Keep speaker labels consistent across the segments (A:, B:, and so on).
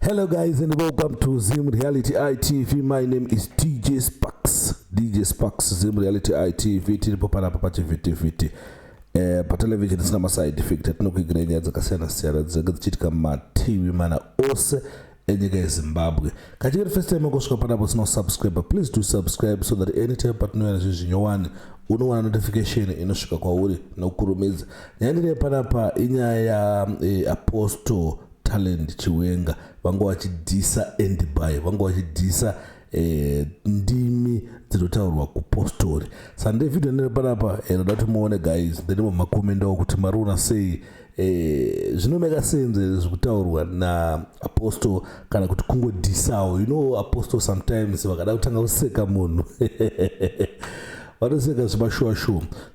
A: Hello guys and welcome to Zim Reality ITV. My name is DJ Sparks, Zim Reality ITV. Tilipo pana papa chiviti. Pa television sina ma side effect atinokuigirenya dzakasiyana siyana dzakachitika mativi mana ose enyika yeZimbabwe. Kachiri first time kusvika panapo sino subscribe, please do subscribe so that anytime patinoona zvinyowani unowana notification inosvika kwauri nokurumidza. Nyandire panapa inyaya ya Apostle Talent Chiwenga vanga vachidhisa Andyby, vanga vachidhisa ndimi dzinotaurwa kupostori. Sande video nere panapa inoda kuti muone guys, then mumakomenda kuti maruna sei zvinomeka sense zvekutaurwa na Apostle kana kuti kungodhisawo. You know Apostle sometimes vakada kutanga kuseka munhu vanoseka zvimashua.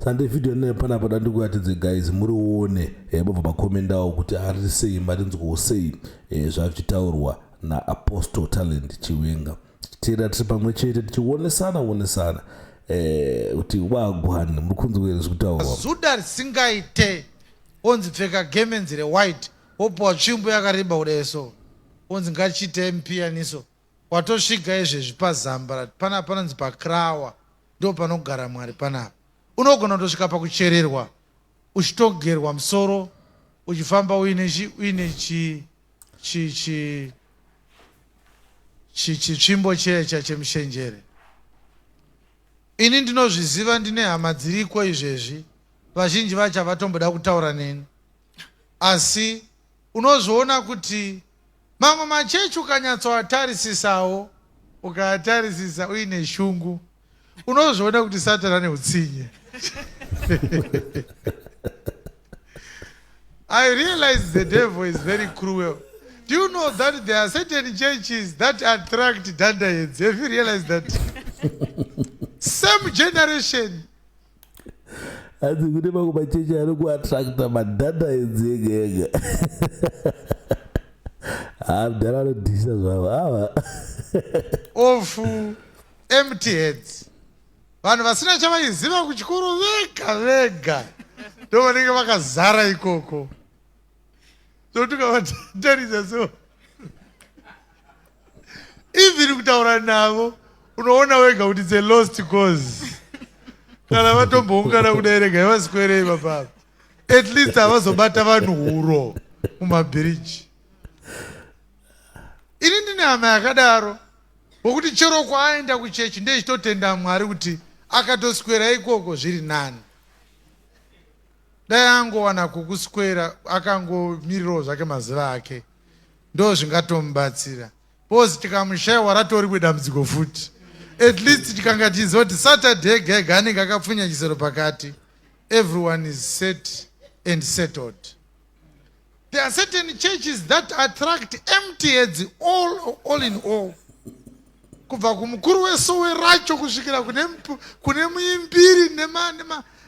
A: Sande video nere panapa dandikuratidze guys murione mubva makomendawo kuti ari sei marinzwo sei zvachitaurwa na Apostle Talent Chiwenga. Tira tiri pamwe chete tichionesana kuti wagwani mukunzwe zvekutaurwa.
B: Zuda risingaite onzi pfeka gemenzi rewhite wopuwa tsvimbo yakareba kudeso onzi ngatichiite mupiyaniso watosviga izvezvi pazambara panapa panonzi pakrawa ndo panogara Mwari panapa. Unogona kutosvika pakuchererwa uchitogerwa musoro uchifamba uine chitsvimbo checha chemushenjere. Ini ndinozviziva, ndine hama dziriko izvezvi, vazhinji vacho havatomboda kutaura neni, asi unozviona kuti mamwe machechi ukanyatsoatarisisawo, ukaatarisisa uine shungu, unozviona kuti Satani ane utsinye. I realize the devil is very cruel. Do you know that there are certain churches that attract dandaheads? Have you realized that? Same generation.
A: Asi kuti machechi ari kuattracta madhandaheads ega. Mudhara anodhisa zvavo ava.
B: Of empty heads. Vanhu vasina chavaiziva kuchikoro vega ndo vanenge vakazara ikoko. Tukavatarisa so even kutaura navo unoona wega kuti it's a lost cause. Kana vatomboungana kudairega ivaswere ipapapa, at least havazobata vanhu huro mumabhiriji. Ini ndine hama yakadaro wokuti chero kwaaenda kuchechi ndechitotenda Mwari kuti akatoswera ikoko zviri nani. Dai angowana kukuswera akangomirirawo zvake mazuva ake ndo zvingatomubatsira. Pozi tikamushayiwa ratori dambudziko futi. At least tikanga tiziva kuti Saturday gega anenge akapfunya chisero pakati. Everyone is set and settled. There are certain churches that attract empty heads all in all. Kubva kumukuru wesowe racho kusvikira kune muimbiri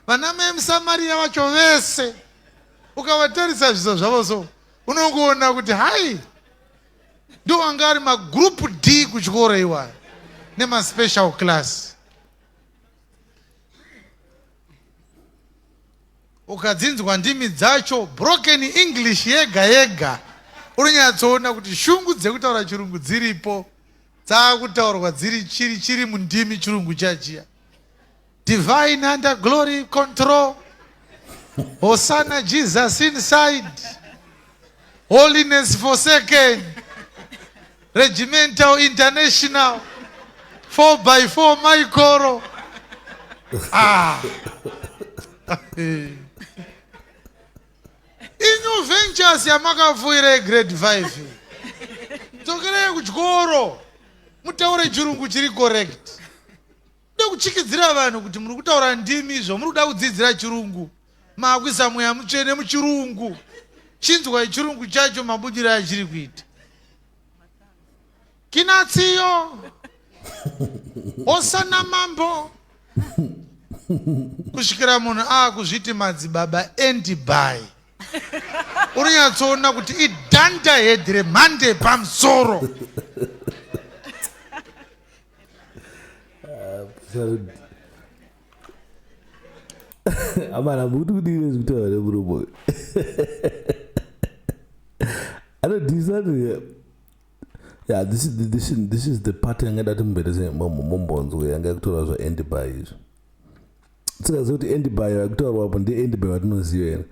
B: vana vemuSamaria vacho vese. Ukavatarisa zviso zvavo so unongoona kuti hai ndo anga ari magroup D kuchikoro iwa nemaspecial class. Ukadzinzwa ndimi dzacho broken English yega unonyatsoona kuti shungu dzekutaura chirungu dziripo dzakutaurwa dziri chiri mundimi chirungu chachiya. Divine under glory control. Hosanna Jesus inside. Holiness forsaken. Regimental international. 4x4 Michael. Inyu ventures yamakafuire grade 5. Tokerei kuchikoro mutaure chirungu chiri correct. Kuchikidzira vanhu kuti muri kutaura ndimi izvo muri kuda kudzidzira chirungu, maakuisa mweya mutsvene muchirungu. Chinzwa chirungu chacho mabudiro achiri kuita. Kinatsiyo Hosana mambo kusvikira munhu akuzviti Madzibaba Andyby unonyatsoona kuti idhandahead remhande pamusoro.
A: Amana mutu kudire zvekutaura nemuromo. Anodhisa Yeah, this is the part yangada timbeleze mombonzo yanga kutora zva Andyby izvo. Tikaziva kuti Andyby akutorwa apo ndi Andyby watinoziva ere.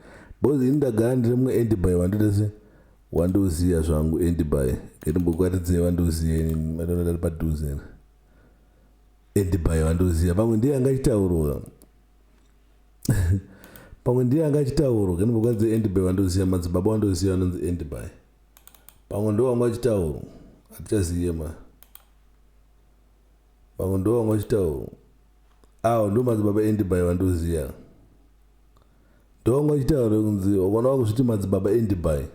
A: Because indagara ndiri mumwe Andyby wandotese wandoziva zvangu Andyby. Ketimbokwatidzei wandoziva madonora ari padhuze ere. Andyby wandoziva pamwe ndiye angachitaurwa. Pamwe ndiye angachitaurwa ketimbokwatidzei Andyby wandoziva madzibaba wandoziva anonzi Andyby. Pamwe ndo wanga achitaurwa. Atichaziva pamwe ndo wanga achitaurwa. Awo ndo madzibaba Andyby wandoziva. Ndo wanga achitaurwa kunzi wakona wakuzviti madzibaba Andyby.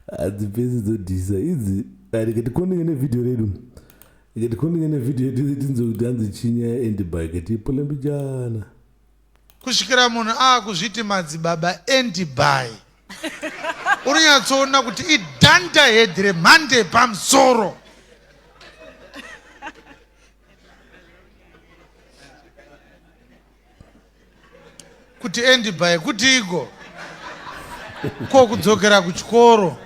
A: Adzipesi dzodhisa idzi ketikondinge nevidhio redu. Ketikondinge nevidhio yedu tinzo kuti hanzi chinya Andyby ketipole mbijana.
B: Kusvikira munhu akuzviti madzibaba Andyby unonyatsoona kuti idhanda hedhi remhande pamusoro. Kuti Andyby kuti iko ko kudzokera kuchikoro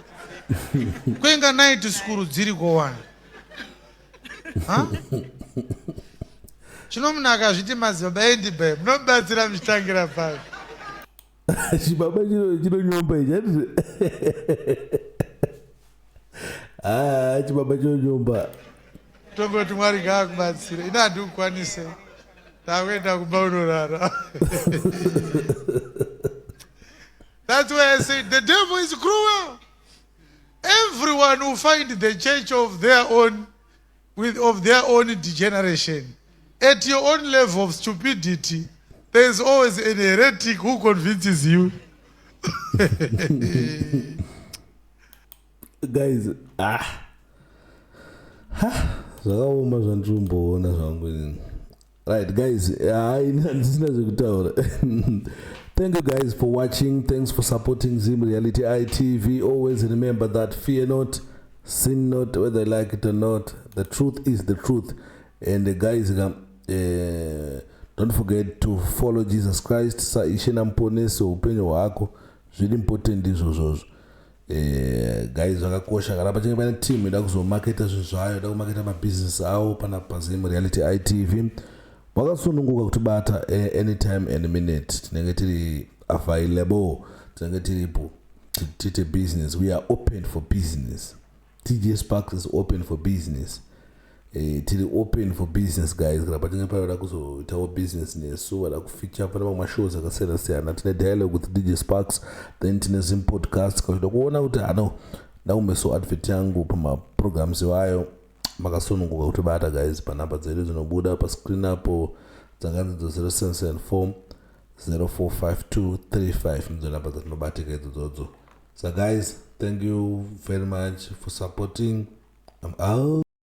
B: kwenga night school dziri kowani. Chino munhu akazviti madzibaba Andyby munobatsira muchitangira pari.
A: Chibaba chinonyomba ichi. Chibaba chinonyomba.
B: Tongoti Mwari ngaakubatsire. Ina handikukwanise. Ndakuenda kumba unorara. That's why I said the devil is cruel. Everyone who find the church of their own degeneration at your own level of stupidity, there is always an heretic who convinces you.
A: Guys, zvakaoma zvandirimboona zvangu. Right, guys, ndisina zvekutaura. Thank you guys for watching. Thanks for supporting Zim Reality ITV. Always remember that fear not, sin not, whether you like it or not. The truth is the truth. And guys, don't forget to follow Jesus Christ. Saishena mponeso upenyo wako. Zviri important izvozvo. Guys, vakakosha kana pachinge pane team ida kuzomarketa zvinhu zvayo, ida kumarketa mabusiness awo pana paZim Reality ITV. Wakasununguka kutibata anytime any minute. Tinenge tiri available. Tinenge tiripo tite business. We are open for business. TJ Sparks is open for business. Tiri open for business, guys. Kana pachinge panoda kuzoitawo business nesu wada kufeature pana mamwe shows akasiyana siyana. Tine dialogue with DJ Sparks, then tine Zim podcast. Kana kuona kuti naumeso advert yangu pama programs wayo. Makasununguka kutibata, guys. Panamba dzedu dzinobuda pa screen apo dzanganzi 0774 045235 ndidzo namba dzatinobatika idzodzo. So guys, thank you very much for supporting. I'm out.